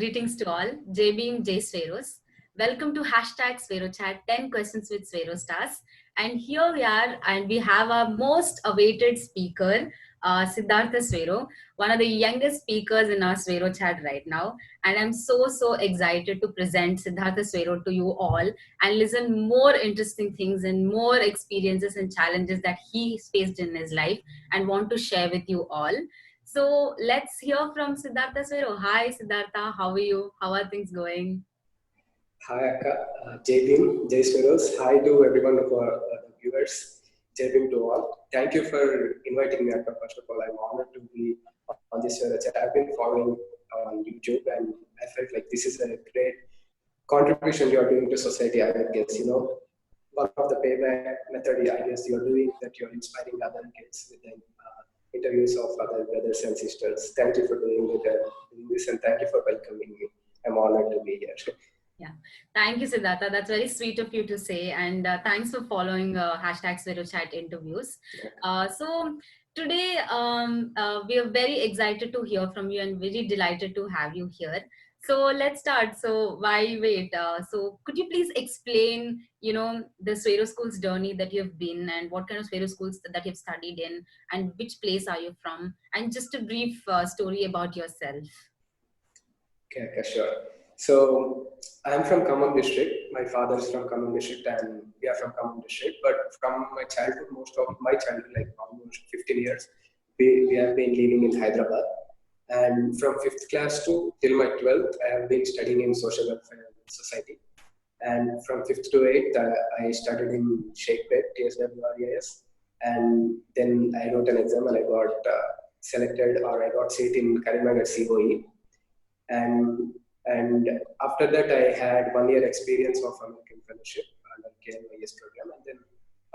greetings to all. Jai Beam, Jai Swaeros. Welcome to hashtag Swaerochat 10 questions with Swaerostars. And here we are, and we have our most awaited speaker, Siddartha Swaero, one of the youngest speakers in our Swaerochat right now. And I'm so excited to present Siddartha Swaero to you all and listen more interesting things and more experiences and challenges that he faced in his life and want to share with you all. So let's hear from Siddartha Swaero. Hi Siddartha, how are you? How are things going? Hi, Akka. Jai Bhim, Jai Swaeros. Hi to everyone of our the viewers. Jai Bhim to all. Thank you for inviting me, Akka. First of all, I'm honored to be on this chat. I've been following on YouTube, and I felt like this is a great contribution you are doing to society. I would guess, one of the payback method, I guess, you're doing that you're inspiring other kids with the interviews of other brothers and sisters. Thank you for doing this, and thank you for welcoming me. I'm honored to be here. Yeah, thank you, Siddhartha. That's very sweet of you to say, and thanks for following hashtag Swaerochat interviews. So today we are very excited to hear from you and very delighted to have you here. So let's start. So why wait? So could you please explain, the Swaero School's journey that you've been and what kind of Swaero schools that you've studied in and which place are you from and just a brief story about yourself. Okay, sure. So I'm from Khammam district. My father is from Khammam district, and we are from Khammam district. But from my childhood, most of my childhood, like almost 15 years, we have been living in Hyderabad. And from 5th class to till my 12th, I have been studying in social welfare society. And from 5th to 8th, I studied in Shakepet, TSWREIS. And then I wrote an exam and I got selected, or I got seat in Karimnagar COE. And after that I had 1 year experience of American fellowship under KNYS program, and then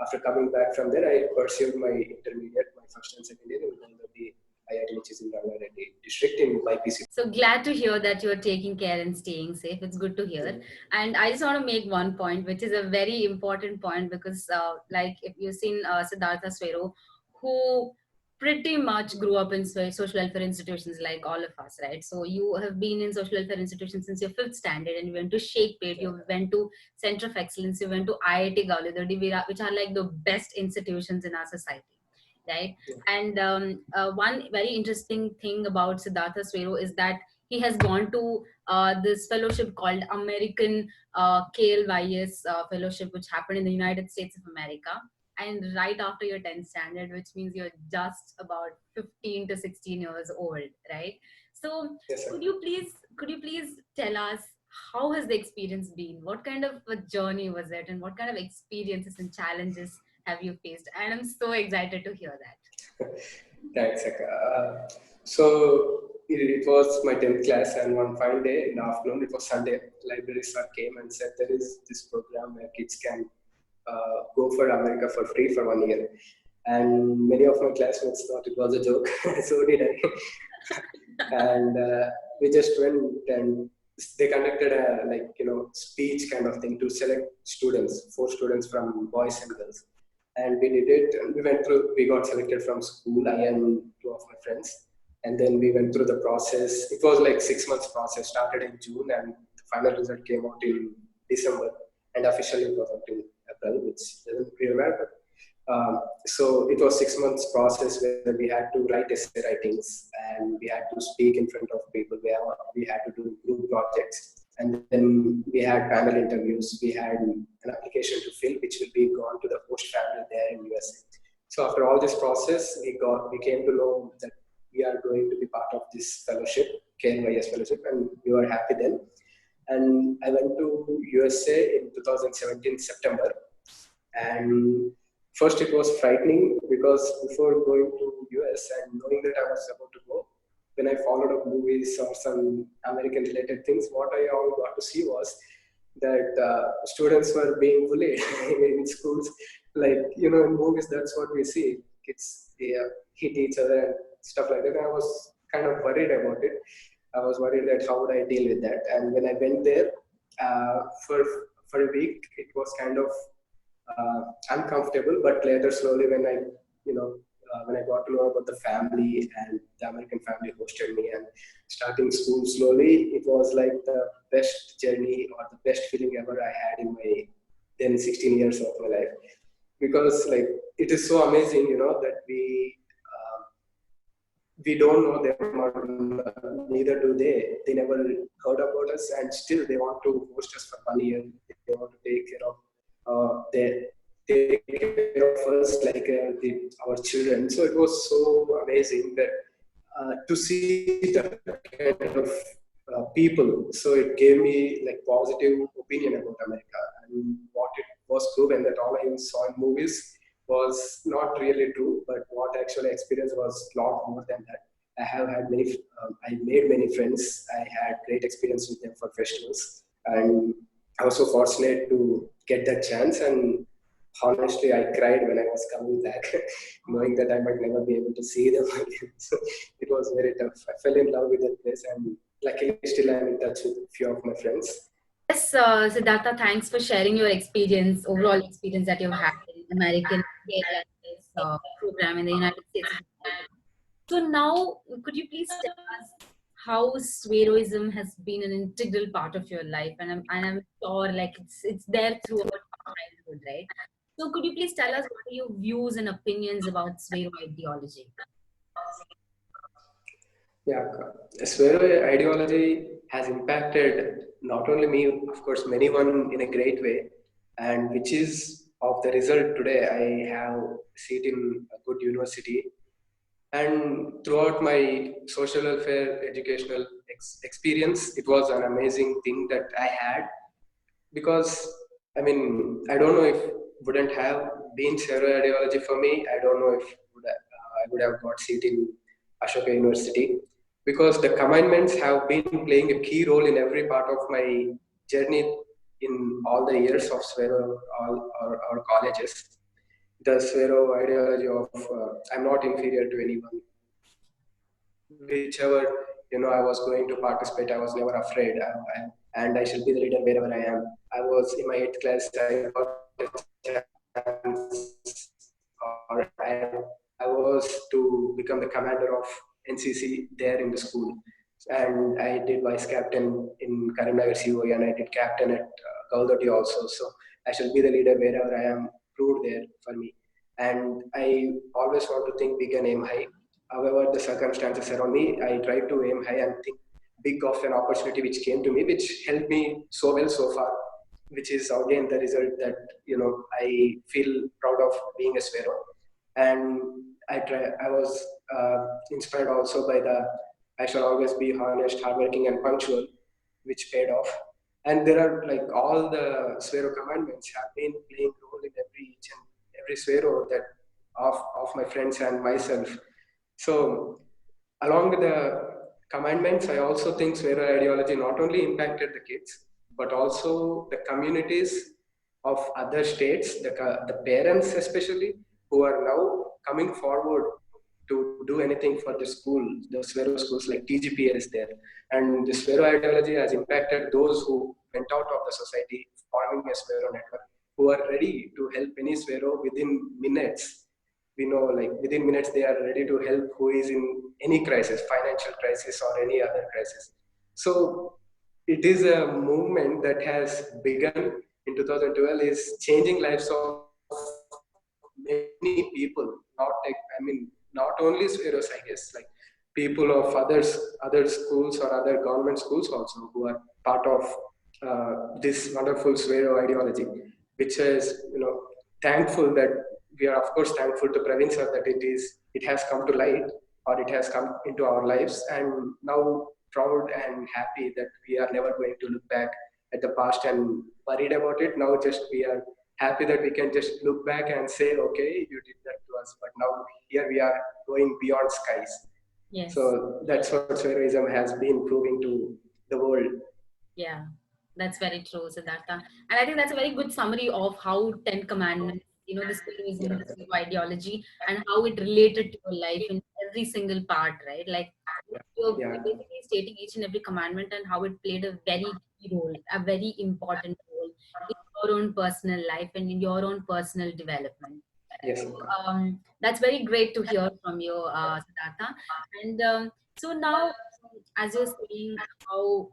after coming back from there I pursued my intermediate, my first and second year in the IIT, which is in Rangareddy district in YPC. So glad to hear that you're taking care and staying safe. It's good to hear. And I just want to make one point, which is a very important point, because like if you've seen Siddartha Swaero, who pretty much grew up in social welfare institutions like all of us, right? So you have been in social welfare institutions since your 5th standard, and you went to Shakepet, you went to Center of Excellence, you went to IIT Gauliya, which are like the best institutions in our society, right? And one very interesting thing about Siddartha Swaero is that he has gone to this fellowship called American KLYS fellowship, which happened in the United States of America. And right after your 10th standard, which means you're just about 15 to 16 years old, right? So Yes, could you please tell us, how has the experience been? What kind of a journey was it, and what kind of experiences and challenges have you faced? And I'm so excited to hear that. Thanks, Akka. So it was my 10th class, and one fine day in the afternoon, it was Sunday, library sir came and said there is this program where kids can go for America for free for 1 year. And many of my classmates thought it was a joke, so did I. And we just went, and they conducted a speech kind of thing to select students, 4 students from boys and girls. And we did it, and we got selected from school, I and 2 of my friends. And then we went through the process. It was like 6 months process, started in June, and the final result came out in December, and officially it was out in April, which doesn't really matter. So it was 6 months process where we had to write essay writings, and we had to speak in front of people. We had to do group projects, and then we had panel interviews. We had an application to fill, which will be gone to the host family there in USA. So after all this process, we came to know that we are going to be part of this fellowship, KNYS fellowship, and we were happy then. And I went to USA in 2017 September, and first it was frightening because before going to US and knowing that I was about to go, when I followed up movies or some American related things, what I all got to see was that students were being bullied in schools. Like, in movies, that's what we see. Kids, they hit each other and stuff like that. And I was kind of worried about it. I was worried that how would I deal with that. And when I went there for a week, it was kind of uncomfortable. But later, slowly, when I when I got to know about the family, and the American family hosted me, and starting school slowly, it was like the best journey or the best feeling ever I had in my then 16 years of my life, because like it is so amazing, that we don't know them, or neither do they. They never heard about us, and still they want to host us for 1 year. They want to take care of take care of us like our children. So it was so amazing that to see that kind of people. So it gave me like positive opinion about America, and what it was proven that all I saw in movies was not really true, but what actually experienced was a lot more than that. I have had I made many friends. I had great experience with them for festivals, and I was so fortunate to get that chance. And honestly, I cried when I was coming back, knowing that I might never be able to see them again. So it was very tough. I fell in love with that place, and luckily, still I'm in touch with a few of my friends. Yes, Siddhartha, thanks for sharing your experience, overall experience that you've had in American KLIS program in the United States of America. So now, could you please tell us how Swaroism has been an integral part of your life? And I'm sure like it's there throughout your childhood, right? So could you please tell us what are your views and opinions about Swero ideology? Yeah, Swear ideology has impacted not only me, of course, many one in a great way, and which is of the result today. I have a seat in a good university, and throughout my social welfare educational experience, it was an amazing thing that I had, because I mean I don't know if wouldn't have been Sero ideology for me. I don't know if I would have got seat in Ashoka University, because the commandments have been playing a key role in every part of my journey in all the years of Swero, all our colleges. The Swero ideology of I'm not inferior to anyone, whichever I was going to participate, I was never afraid. And I shall be the leader wherever I am. I was in my 8th class, I got a chance, or I was to become the commander of NCC there in the school. And I did vice captain in Karimnagar COE, and I did captain at Gaudati also. So I shall be the leader wherever I am, proved there for me. And I always want to think big and aim high. However, the circumstances around me, I tried to aim high and think big of an opportunity which came to me, which helped me so well so far, which is again the result that I feel proud of being a Sparrow. And I was inspired also by the I shall always be honest, hardworking, and punctual, which paid off. And there are like all the Sparrow commandments have been playing role in every Sparrow that of my friends and myself. So, along with the commandments, I also think Swera ideology not only impacted the kids, but also the communities of other states, the parents especially, who are now coming forward to do anything for the school, the Swero schools like TGPA is there. And the Swero ideology has impacted those who went out of the society, forming a Swero network, who are ready to help any Swero within minutes. We know like within minutes they are ready to help who is in any crisis, financial crisis or any other crisis. So it is a movement that has begun in 2012, is changing lives of many people, not only Sweros, I guess, like people of other schools or other government schools also, who are part of this wonderful Swero ideology, which is thankful that we are of course thankful to Praveen sir that it has come to light, or it has come into our lives, and now proud and happy that we are never going to look back at the past and worried about it. Now just we are happy that we can just look back and say, okay, you did that to us, but now here we are going beyond skies. Yes. So that's what Swayism has been proving to the world. Yeah, that's very true, Siddhartha. And I think that's a very good summary of how Ten Commandments, the Stoicism, the Stoic ideology, and how it related to your life in every single part, right? Like you're Yeah, basically stating each and every commandment and how it played a very key role, a very important role in your own personal life and in your own personal development. Yes, Akka. That's very great to hear from you, Siddhartha. And so now, as you're saying, how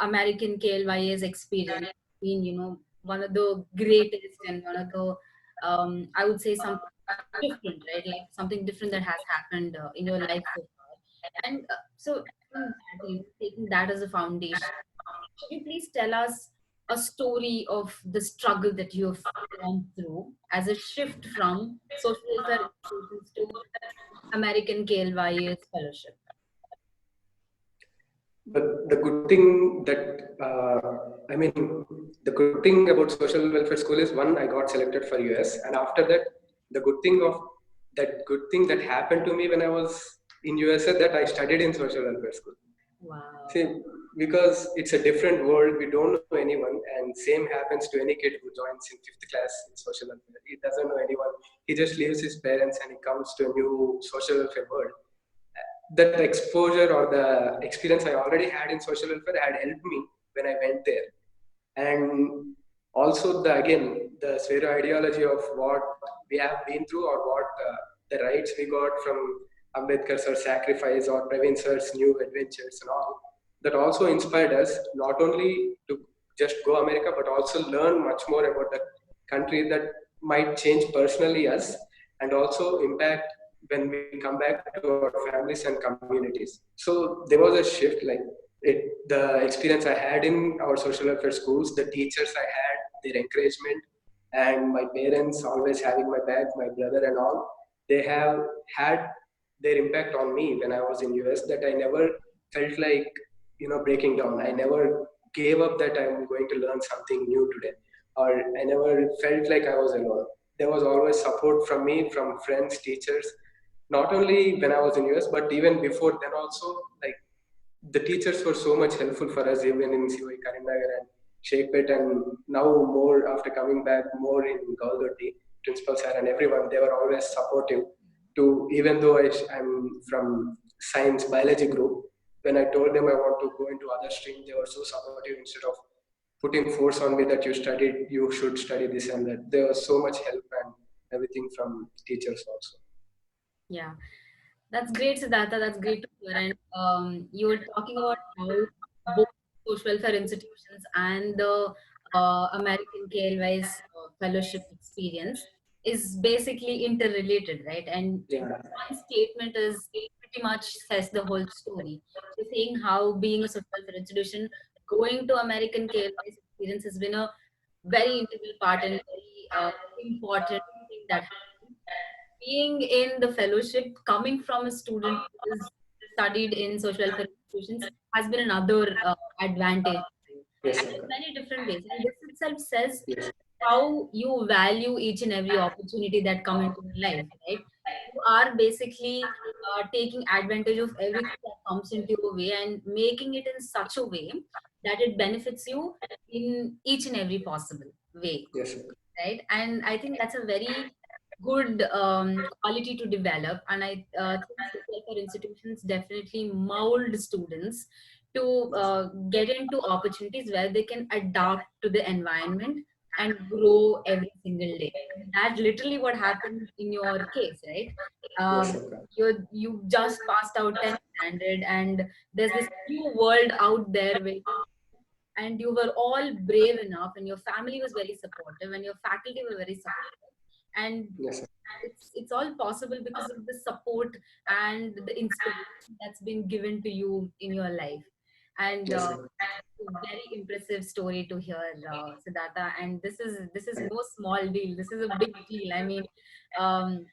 American KLY's experience been, one of the greatest and one of the, I would say something different, right? Like something different that has happened in your life so far. And so, from that, taking that as a foundation, could you please tell us a story of the struggle that you've gone through as a shift from social welfare institutions to American KLY's fellowship? But the good thing that I mean, the good thing about social welfare school is one, I got selected for US, and after that, the good thing of that good thing that happened to me when I was in USA that I studied in social welfare school. Wow. See, because it's a different world, we don't know anyone, and same happens to any kid who joins in fifth class in social welfare. He doesn't know anyone. He just leaves his parents and he comes to a new social welfare world. That exposure or the experience I already had in social welfare had helped me when I went there. And also the again the Swaero ideology of what we have been through or what the rights we got from Ambedkar sir's sacrifice or Praveen sir's new adventures and all that also inspired us not only to just go America but also learn much more about the country that might change personally us and also impact when we come back to our families and communities. So there was a shift like the experience I had in our social welfare schools, the teachers I had, their encouragement, and my parents always having my back, my brother and all, they have had their impact on me when I was in US that I never felt like breaking down. I never gave up that I'm going to learn something new today, or I never felt like I was alone. There was always support from me, from friends, teachers, not only when I was in US, but even before then also. Like the teachers were so much helpful for us even in COE Karimnagar and Sheikhpet and now more after coming back more in Gaudotti, principal sir and everyone, they were always supportive to even though I'm from science biology group, when I told them I want to go into other stream, they were so supportive instead of putting force on me that you should study this and that. There was so much help and everything from teachers also. Yeah. That's great, Siddhartha. That's great to hear. And you were talking about how both social welfare institutions and the American KLY's fellowship experience is basically interrelated, right? And Yeah. one statement is pretty much says the whole story. You're saying how being a social welfare institution, going to American KLY's experience has been a very integral part and very important thing that happened being in the fellowship, coming from a student who is studied in social welfare institutions, has been another advantage for you. Yes, And in Akka. many different ways. And this itself says Yes. how you value each and every opportunity that come into your life, right? You are basically taking advantage of everything that comes into your way and making it in such a way that it benefits you in each and every possible way, Yes, Akka. right? And I think that's a very good quality to develop. And I think social welfare institutions definitely mold students to Yes. get into opportunities where they can adapt to the environment and grow every single day. And that's literally what happened in your case, right? Yes, Um, Akka. you just passed out 10th standard, and there's this new world out there waiting, and you were all brave enough, and your family was very supportive and your faculty were very supportive, and Yes, it's all possible because of the support and the inspiration that's been given to you in your life. And yes, a very impressive story to hear, Siddhartha. And this is thank no small deal, this is a big deal. I mean, um,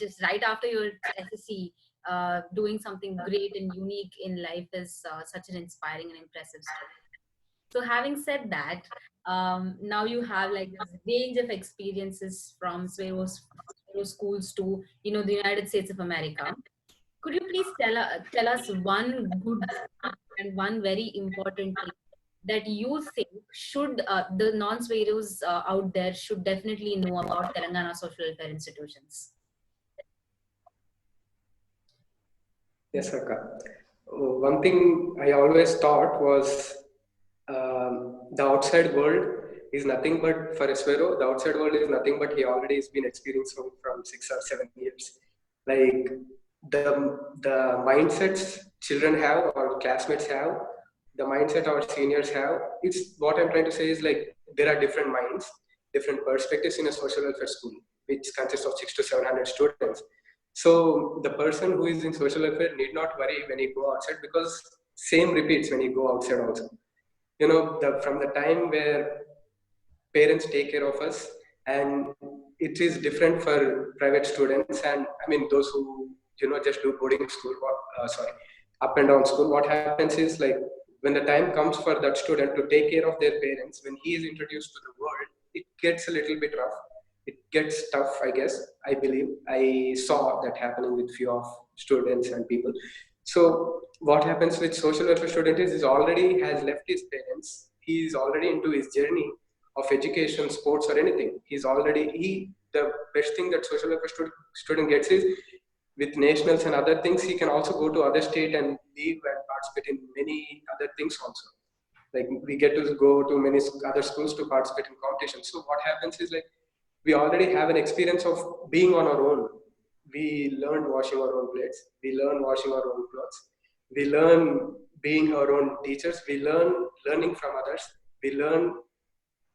just right after your SSC, doing something great and unique in life is such an inspiring and impressive story. So having said that, now you have like this range of experiences from Swero schools to the United States of America. Could you please tell us one good thing and one very important thing that you think should the non-Sveros out there should definitely know about Telangana social welfare institutions? yes, Akka. One thing I always thought was the outside world. is nothing but for Esvero, the outside world is nothing but he already has been experiencing from 6 or 7 years. Like the mindsets children have or classmates have, the mindset our seniors have. It's what I'm trying to say is like there are different minds, different perspectives in a social welfare school, which consists of 6 to 700 students. So the person who is in social welfare need not worry when he go outside because same repeats when he go outside also. From the time where parents take care of us, and it is different for private students, and I mean those who just do boarding school, sorry, up and down school. What happens is like when the time comes for that student to take care of their parents, when he is introduced to the world, it gets a little bit rough, it gets tough, I guess. I believe I saw that happening with few of students and people. So what happens with social welfare student is he already has left his parents, he is already into his journey of education, sports, or anything. He's already he the best thing that social worker student gets is with nationals and other things. He can also go to other state and live and participate in many other things also. Like we get to go to many other schools to participate in competitions. So what happens is like we already have an experience of being on our own. We learn washing our own plates. We learn washing our own clothes. We learn being our own teachers. We learn learning from others. We learn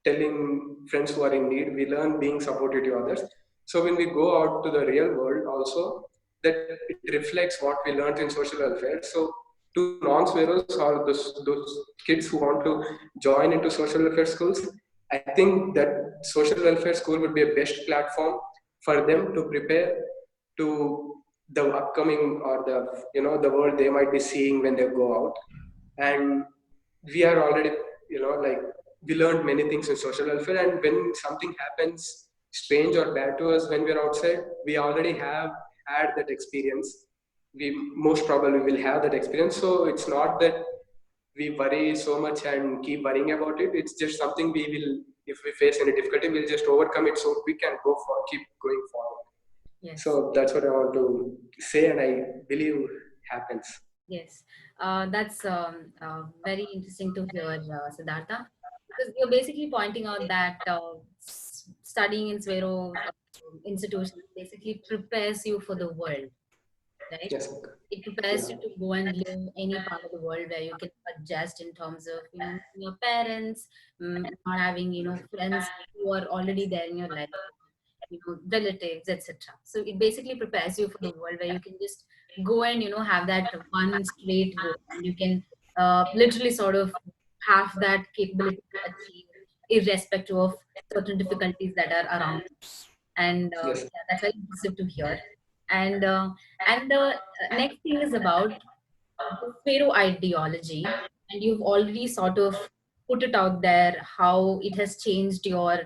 telling friends who are in need. We learn being supportive to others. So when we go out to the real world, also that it reflects what we learned in social welfare. So to non-swearers or those kids who want to join into social welfare schools, I think that social welfare school would be a best platform for them to prepare to the upcoming or the world they might be seeing when they go out. And we are already, like we learned many things in social welfare, and when something happens strange or bad to us when we're outside, we already have had that experience. We most probably will have that experience, so it's not that we worry so much and keep worrying about it. It's just something we will, if we face any difficulty, we'll just overcome it so we can keep going forward. Yes. So that's what I want to say, and I believe happens. Yes, that's very interesting to hear, Siddhartha, because you're basically pointing out that studying in Swero institution basically prepares you for the world, right? Yes. It prepares you Yeah. to go and live any part of the world where you can adjust in terms of, your parents, not having, friends who are already there in your life, relatives, etc. So it basically prepares you for the world where you can just go and have that one straight go, and you can literally sort of have that capability to achieve irrespective of certain difficulties that are around you. And Yes. yeah, that's very impressive to hear. And the next thing is about the Pharaoh ideology, and you've already sort of put it out there how it has changed your,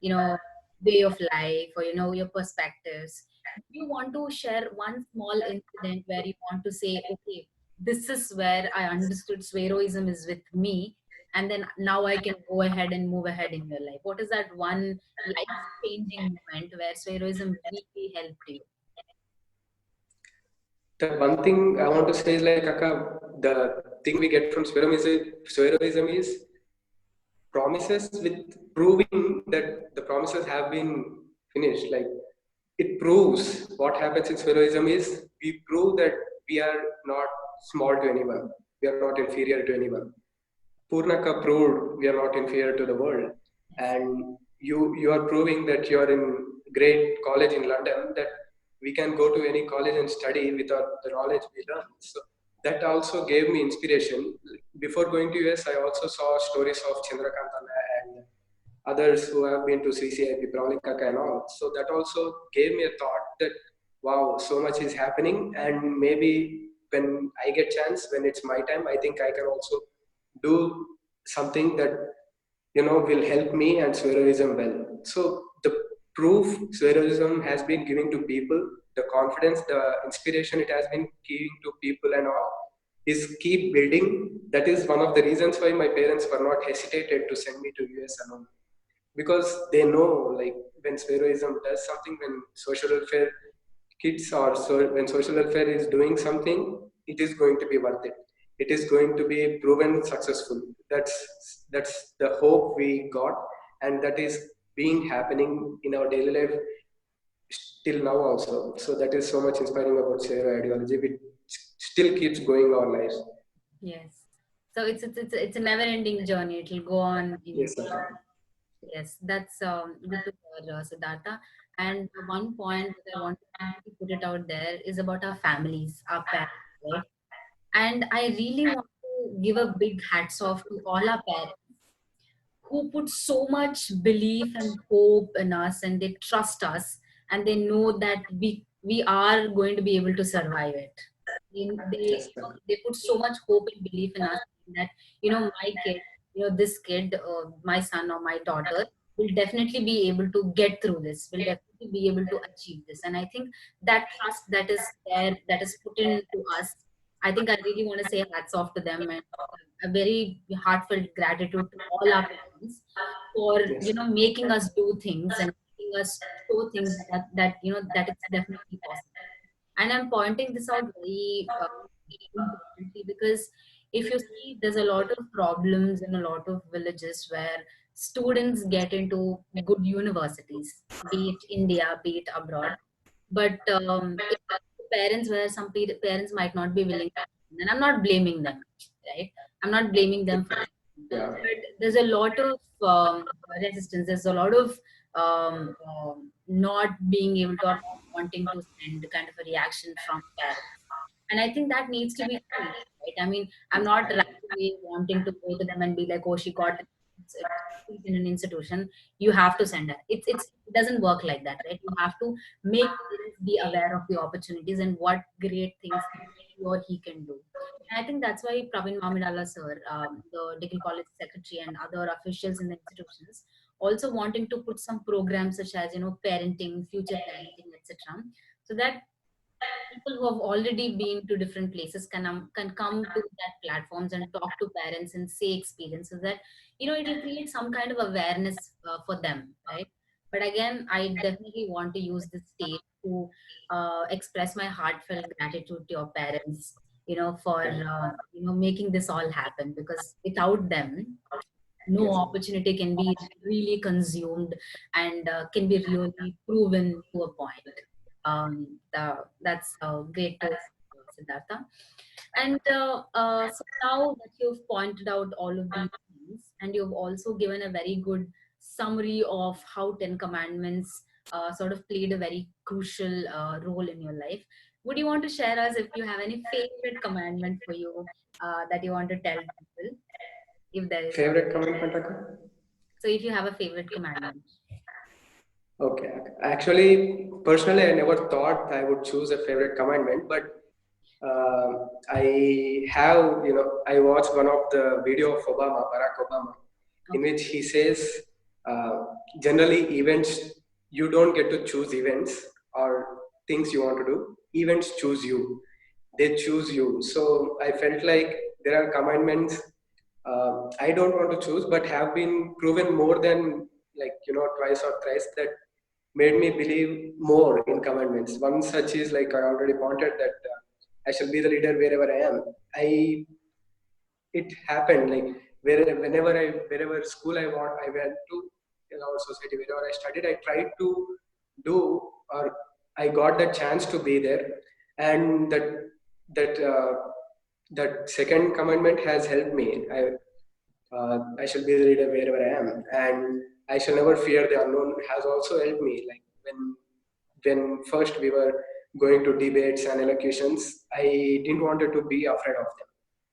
you know, way of life, or your perspectives. Do you want to share one small incident where you want to say, okay, this is where I understood Swaroism is with me, and then now I can go ahead and move ahead in your life? What is that one life-changing moment where Swaroism really helped you? The one thing I want to say is like, Akka, the thing we get from Sweroism is promises with proving that the promises have been finished. Like it proves what happens in Sweroism is we prove that we are not small to anyone. We are not inferior to anyone. Purnaka proved we are not inferior to the world, Yes. and you are proving that you are in great college in London, that we can go to any college and study with the knowledge we learn. So that also gave me inspiration. Before going to US, I also saw stories of Chandrakantana and others who have been to CCIP, Pravalika and all. So that also gave me a thought that wow, so much is happening, and maybe when I get chance, when it's my time, I think I can also do something that will help me and Sweroism well. So the proof Sweroism has been giving to people, the confidence, the inspiration it has been giving to people and all, is keep building. That is one of the reasons why my parents were not hesitated to send me to US alone, because they know like when Sweroism does something, when social welfare kids or so when social welfare is doing something, it is going to be worth it. It is going to be proven successful. That's the hope we got, and that is being happening in our daily life till now also. So that is so much inspiring about Sero ideology, which still keeps going our lives. Yes. So it's a never ending journey. It'll go on in. Yes, sir. Yes, that's good to hear, Siddhartha. And one point that I want to put it out there is about our families, our parents, right? And I really want to give a big hats off to all our parents who put so much belief and hope in us, and they trust us, and they know that we are going to be able to survive it. They, Yes, sir. they put so much hope and belief in us that, my kid, this kid, my son or my daughter will definitely be able to get through this, will definitely be able to achieve this. And I think that trust that is there, that is put into us, I think I really want to say hats off to them, and a very heartfelt gratitude to all our parents for Yes, making us do things and making us show things that it's definitely possible. And I'm pointing this out very importantly because if you see, there's a lot of problems in a lot of villages where students get into good universities, be it India, be it abroad, but it comes to parents where some parents might not be willing to, and I'm not blaming them, right? I'm not blaming them for it. yeah, But there's a lot of resistance. There's a lot of not being able to or not wanting to send kind of a reaction from parents. And I think that needs to be changed, right? I mean, I'm not right away wanting to go to them and be like, oh, she got she's in an institution, you have to send her. It doesn't work like that, right? You have to make parents be aware of the opportunities and what great things she or he can do. And I think that's why Praveen Mamidala sir, the Degree College secretary, and other officials in the institutions also wanting to put some programs such as parenting, future parenting, etc., so that people who have already been to different places can come to that platforms and talk to parents and say experiences that it'll create some kind of awareness for them, right? But again, I definitely want to use this stage to express my heartfelt gratitude to your parents, for making this all happen, because without them no yes, opportunity can be really consumed and can be really proven to a point. That's great to hear, Siddhartha. And so now that you've pointed out all of these things, and you've also given a very good summary of how Ten Commandments sort of played a very crucial role in your life, would you want to share us if you have any favorite commandment for you that you want to tell people, if there is one? favorite commitment, Akka? So if you have a favorite commandment. Okay. Actually, personally, I never thought I would choose a favorite commandment, but I have, I watched one of the video of Obama, Barack Obama, in Okay. which he says, uh, generally events, you don't get to choose events or things you want to do. Events choose you. They choose you. So I felt like there are commandments I don't want to choose, but have been proven more than like twice or thrice that made me believe more in commandments. One such is like I already pointed that I shall be the leader wherever I am. I it happened like wherever school I went to in our society, wherever I studied, I tried to do or I got the chance to be there, and that that second commandment has helped me. I shall be the leader wherever I am, and I shall never fear the unknown has also helped me. Like when first we were going to debates and elocutions, I didn't wanted to be afraid of them.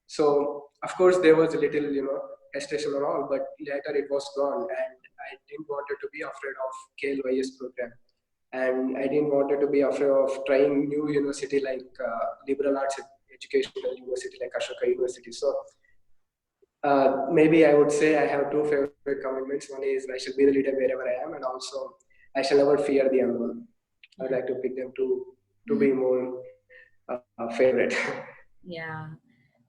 So of course there was a little, hesitation and all, but later it was gone, and I didn't wanted to be afraid of KLYS program, and I didn't wanted to be afraid of trying new university like liberal arts educational university like Ashoka University. So maybe I would say I have two favorite commitments. One is I shall be the leader wherever I am, and also I shall never fear the unknown. I would Yeah. like to pick them to be more favorite. Yeah.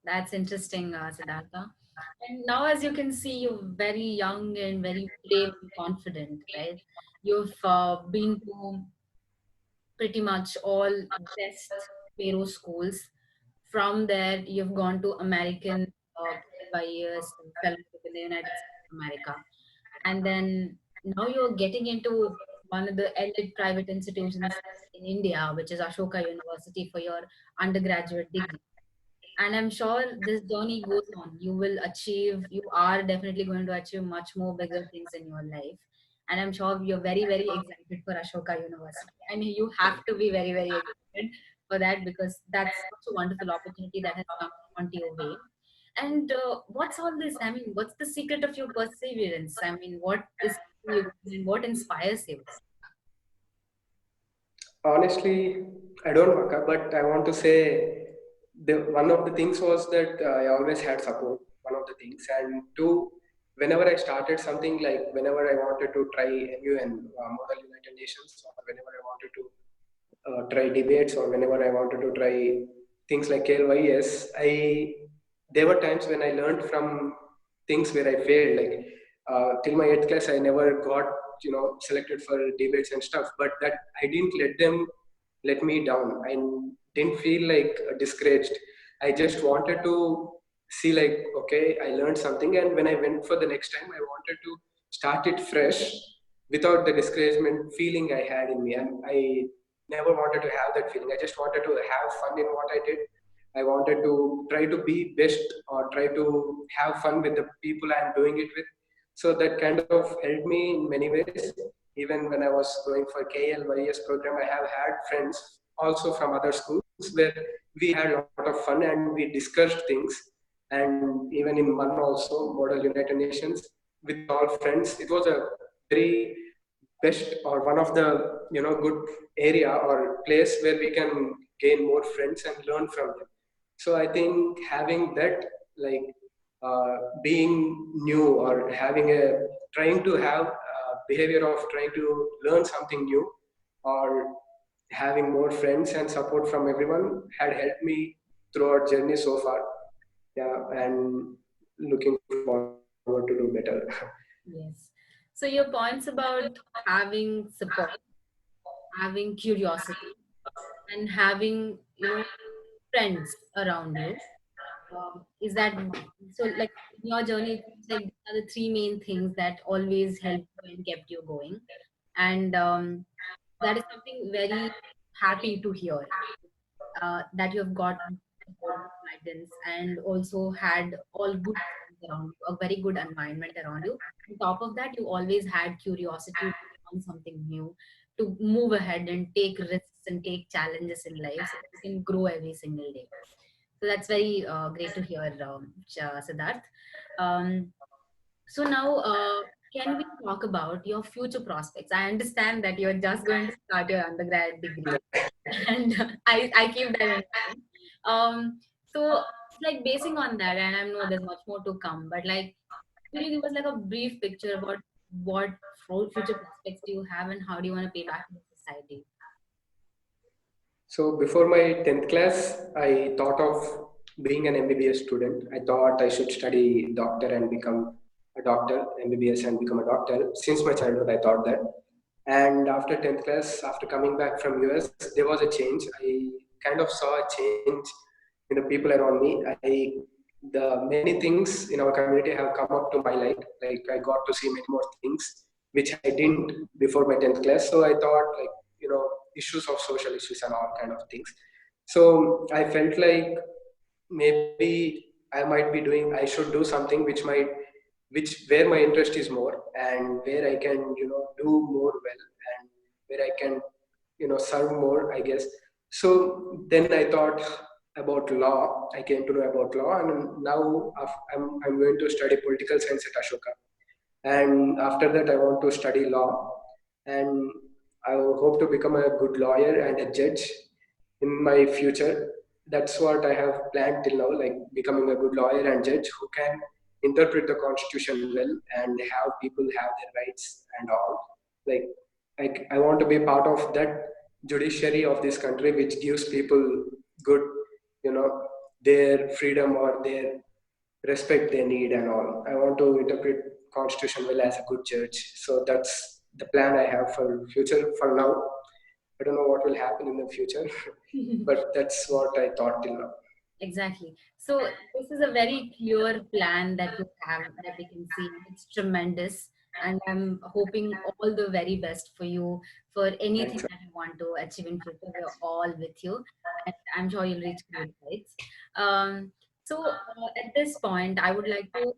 That's interesting, Siddhartha. And now, as you can see, you're very young and very brave and confident, right? You've been to pretty much all best Pharaoh schools. From there, you've gone to American 5 years, fellowship in the United States of America. and then now you're getting into one of the elite private institutions in India, which is Ashoka University, for your undergraduate degree. And I'm sure this journey goes on. You will achieve, you are definitely going to achieve much more bigger things in your life. And I'm sure you're very, very excited for Ashoka University. I mean, you have to be very, very excited for that, because that's such a wonderful opportunity that has come onto your way. And what's all this? I mean, what's the secret of your perseverance? I mean, what is keeping you going and what inspires you? Honestly, I don't work out, but I want to say one of the things was that I always had support. One of the things, and two, whenever I started something, like whenever I wanted to try MUN, Model United Nations, or whenever I wanted to try debates, or whenever I wanted to try things like KLYS, there were times when I learned from things where I failed. Like till my eighth class, I never got selected for debates and stuff. But that I didn't let me down. I didn't feel like discouraged. I just wanted to see like okay, I learned something, and when I went for the next time, I wanted to start it fresh without the discouragement feeling I had in me. And I never wanted to have that feeling. I just wanted to have fun in what I did. I wanted to try to be best or try to have fun with the people I'm doing it with. So that kind of helped me in many ways. Even when I was going for KLYS program, I have had friends also from other schools where we had a lot of fun and we discussed things. And even in one also, Model United Nations, with all friends, it was a very best or one of the good area or place where we can gain more friends and learn from them. So I think having that, like being new or having a trying to have behavior of trying to learn something new, or having more friends and support from everyone had helped me throughout journey so far. Yeah, and looking forward to do better. Yes. So your points about having support, having curiosity, and having, friends around you, is that so? Like in your journey, it seems like these are the three main things that always helped you and kept you going, and that is something very happy to hear, that you have got support, guidance, and also had all good things around you, a very good environment around you. On top of that, you always had curiosity to learn something new, to move ahead and take risks and take challenges in life so that you can grow every single day. So that's very great to hear, Siddharth. Um, so now, can we talk about your future prospects? I understand that you're just going to start your undergrad degree, and I keep that in mind. So it's like basing on that, and I know there's much more to come, but like, could you give us like a brief picture about what future prospects do you have and how do you want to pay back to the society? So before my 10th class, I thought of being an MBBS student. I thought I should study doctor and become a doctor, MBBS and become a doctor. Since my childhood, I thought that. And after 10th class, after coming back from US, there was a change. I kind of saw a change in the people around me. The many things in our community have come up to my light. Like I got to see many more things which I didn't before my 10th class. So I thought like, issues of social issues and all kind of things. So I felt like maybe I should do something which where my interest is more and where I can, do more well, and where I can, serve more, I guess. So then I thought about law. I came to know about law, and now I'm going to study political science at Ashoka. And after that, I want to study law, and I hope to become a good lawyer and a judge in my future. That's what I have planned till now, like becoming a good lawyer and judge who can interpret the constitution well and have people have their rights and all. Like I want to be part of that judiciary of this country, which gives people good, you know, their freedom or their respect they need and all. I want to interpret constitution well as a good judge. So that's the plan I have for future. For now, I don't know what will happen in the future, but that's what I thought till now. Exactly. So this is a very clear plan that you have, that we can see. It's tremendous. and I'm hoping all the very best for you for anything Thanks. that you want to achieve in future. We're all with you, and I'm sure you'll reach great heights. Um, at this point, I would like to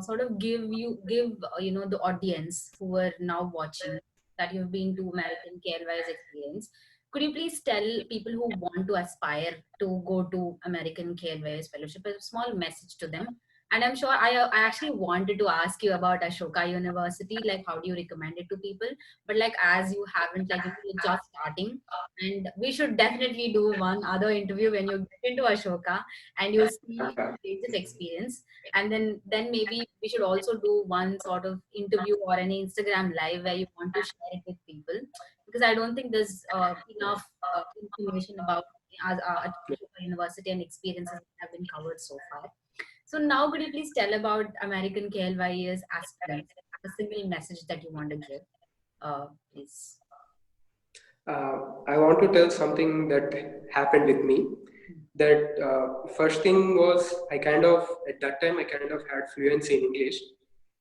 sort of give the audience who are now watching that you've been to American KLY's experience. Could you please tell people who want to aspire to go to American KLY's fellowship a small message to them? And I'm sure I actually wanted to ask you about Ashoka University, like how do you recommend it to people? But like as you haven't, like you're just starting, and we should definitely do one other interview when you get into Ashoka and you see Okay. this experience, and then maybe we should also do one sort of interview or an Instagram live where you want to share it with people, because I don't think there's enough information about Ashoka University and experiences that have been covered so far. So now could you please tell about American KLY's aspirants, a single message that you want to give, please. I want to tell something that happened with me. That first thing was I kind of at that time I kind of had fluency in English,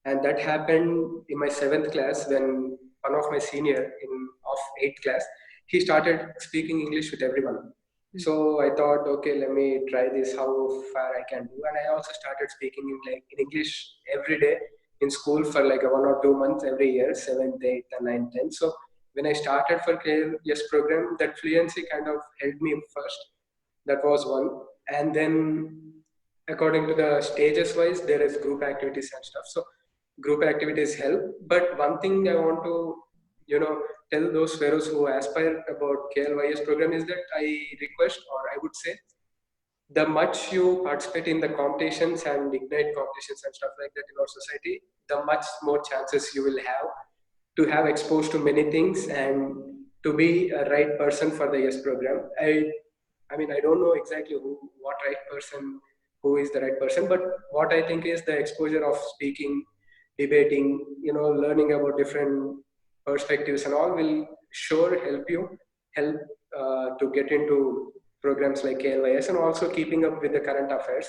and that happened in my seventh class when one of my senior in of eighth class he started speaking English with everyone. So I thought, okay, let me try this, how far I can do, and I also started speaking in English every day in school for like 1 or 2 months every year, seventh, eighth, and ninth, tenth. So when I started for KLS program, that fluency kind of helped me first. That was one. And then according to the stages wise, there is group activities and stuff. So group activities help. But one thing I want to, you know, tell those fellows who aspire about KLYS program is that I request, or I would say, the much you participate in the competitions and ignite competitions and stuff like that in our society, the much more chances you will have to have exposed to many things and to be a right person for the yes program. I mean, I don't know exactly what right person, who is the right person, but what I think is the exposure of speaking, debating, learning about different perspectives and all will sure help to get into programs like KLYS, and also keeping up with the current affairs,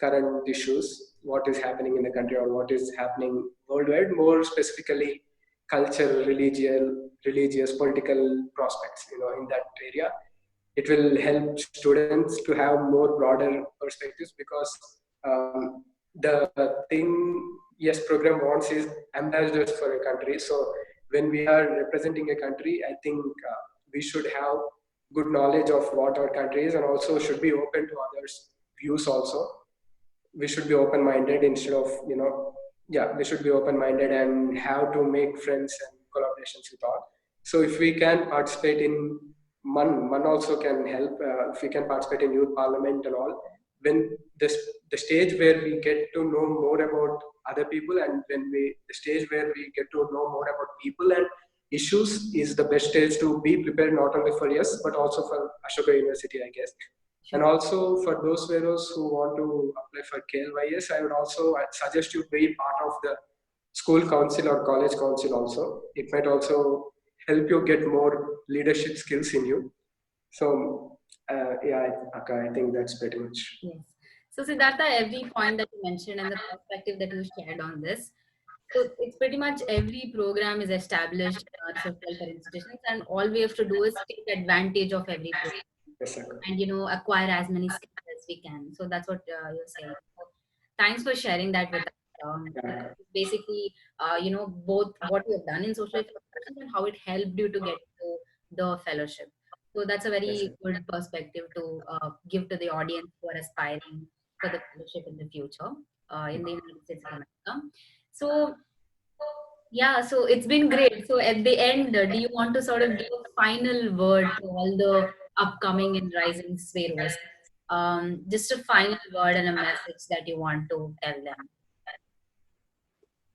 current issues, what is happening in the country or what is happening worldwide, more specifically culture, religious, political prospects, in that area. It will help students to have more broader perspectives because the thing yes program wants is ambassadors for a country. So when we are representing a country, I think we should have good knowledge of what our country is and also should be open to others' views also. We should be open minded instead of yeah, we should be open minded and have to make friends and collaborations with all. So if we can participate in man also can help. If we can participate in youth parliament and all, when this the stage where we get to know more about other people, and when we the stage where we get to know more about people and issues is the best stage to be prepared, not only for yes but also for Ashoka University, I guess. And Sure. also for those fellows who want to apply for KLYS, I would also I'd suggest you be part of the school council or college council also. It might also help you get more leadership skills in you. So yeah, I think that's pretty much. Yes. So Siddhartha, every point that you mentioned and the perspective that you shared on this, so it's pretty much every program is established in our social welfare institutions, and all we have to do is take advantage of every program Yes, sir. and acquire as many skills as we can. So that's what you're saying. So thanks for sharing that with us. Yeah, Basically, both what you have done in social institutions and how it helped you to get to the fellowship. So that's a yes, very sir. good perspective to give to the audience who are aspiring for the fellowship in the future in the United States of America. So yeah, so it's been great. So at the end, do you want to sort of give a final word to all the upcoming and rising Swaros? Just a final word and a message that you want to tell them.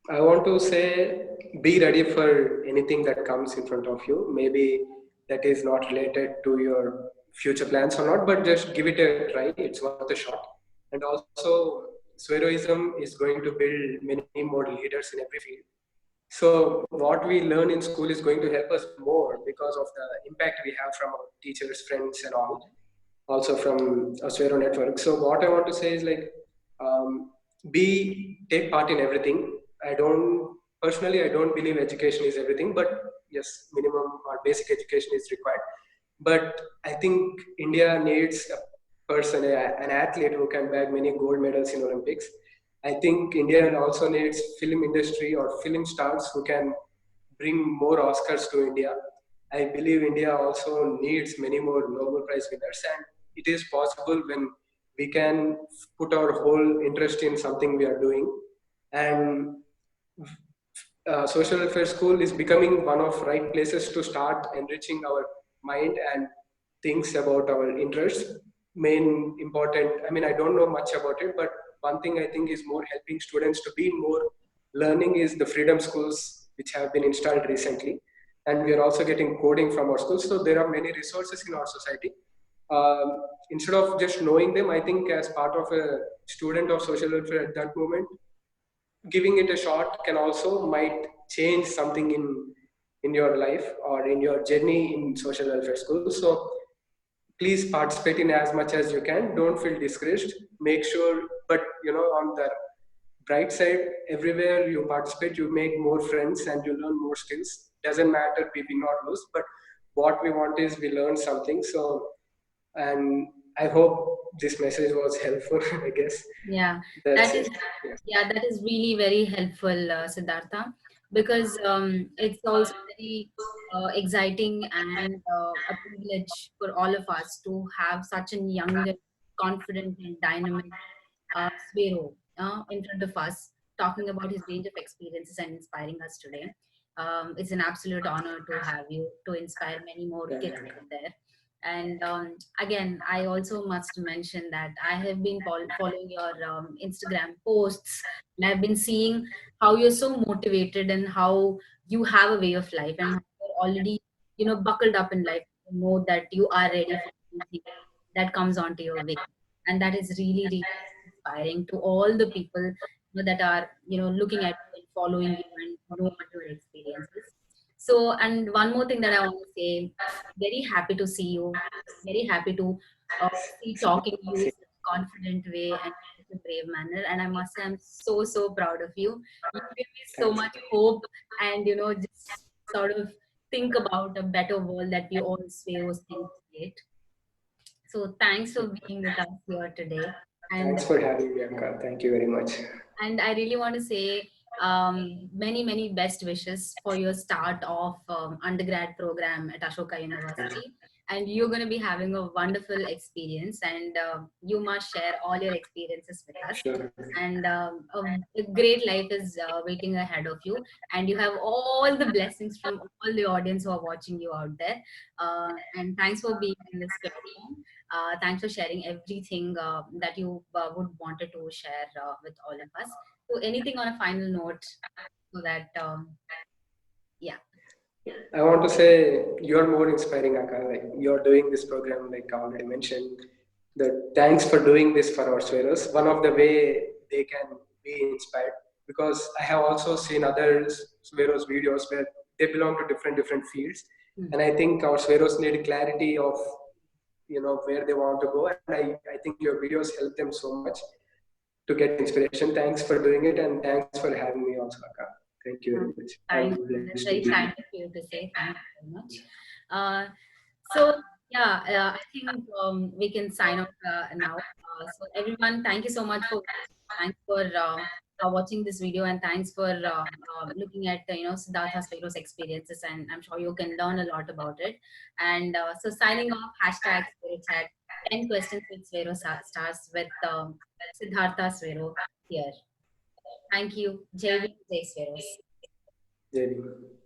I want to say be ready for anything that comes in front of you. Maybe that is not related to your future plans or not, but just give it a try. It's worth a shot. And also, Swaeroism is going to build many more leaders in every field. So what we learn in school is going to help us more because of the impact we have from our teachers, friends, and all, also from a Swaero network. So what I want to say is like, be take part in everything. I don't. Personally, I don't believe education is everything, but yes, minimum or basic education is required. But I think India needs a person, an athlete who can bag many gold medals in Olympics. I think India also needs film industry or film stars who can bring more Oscars to India. I believe India also needs many more Nobel Prize winners, and it is possible when we can put our whole interest in something we are doing. And social welfare school is becoming one of right places to start enriching our mind and things about our interests. Main important, I mean, I don't know much about it, but one thing I think is more helping students to be more learning is the freedom schools which have been installed recently, and we are also getting coding from our schools. So there are many resources in our society. um, Instead of just knowing them, I think as part of a student of social welfare at that moment, giving it a shot can also might change something in your life or in your journey in social welfare school. So please participate in as much as you can. Don't feel discouraged. Make sure, but on the bright side, everywhere you participate, you make more friends and you learn more skills. Doesn't matter, we win or lose, but what we want is we learn something. So, and I hope this message was helpful. I guess Yeah, that's that it. is Yeah. yeah, that is really very helpful, Siddhartha, because it's also very exciting and a privilege for all of us to have such a young, and confident, and dynamic Swero in front of us, talking about his range of experiences and inspiring us today. It's an absolute honor to have you to inspire many more Yeah, kids yeah. out there. And again, I also must mention that I have been following your Instagram posts, and I've been seeing how you're so motivated and how you have a way of life, and how you're already, buckled up in life. You know that you are ready for anything that comes onto your way, and that is really, really inspiring to all the people, that are, looking at you and following you and know about your experiences. So, and one more thing that I want to say, very happy to see you, very happy to see talking to you in such a confident way and in such a brave manner. And I must say, I'm so, so proud of you. You give me so Thanks. much hope, and, just sort of think about a better world that we all Sweros can create. So thanks for being with us here today. And Thanks for having me, Anka. Thank you very much. I really want to say many, many best wishes for your start of undergrad program at Ashoka Thank you. University. And you're going to be having a wonderful experience, and you must share all your experiences with us. Sure. And a great life is waiting ahead of you, and you have all the blessings from all the audience who are watching you out there. And thanks for being in this platform. Thanks for sharing everything that you would wanted to share with all of us. So, anything on a final note, so that yeah, I want to say you're more inspiring, Aka. Like you're doing this program, like I already mentioned. That thanks for doing this for our Sweros. One of the way they can be inspired, because I have also seen other Sweros videos where they belong to different fields, mm, and I think our Sweros need clarity of where they want to go, and I think your videos help them so much to get inspiration. Thanks for doing it, and thanks for having me also, Aka. Thank you very uh, much. I'm thank you. blessed That's to be very here. kind of you to say. Thank you very much. Uh, So yeah, I think we can sign off now. So everyone, thank you so much for watching. Thanks for watching this video, and thanks for looking at Siddhartha Swaero's experiences. And I'm sure you can learn a lot about it. And so signing off. Hashtag Swaero Chat. 10 questions with Stars with Siddhartha Swaero here. Thank you. Jai Hind, Jai Swaeros. Jai Bhim.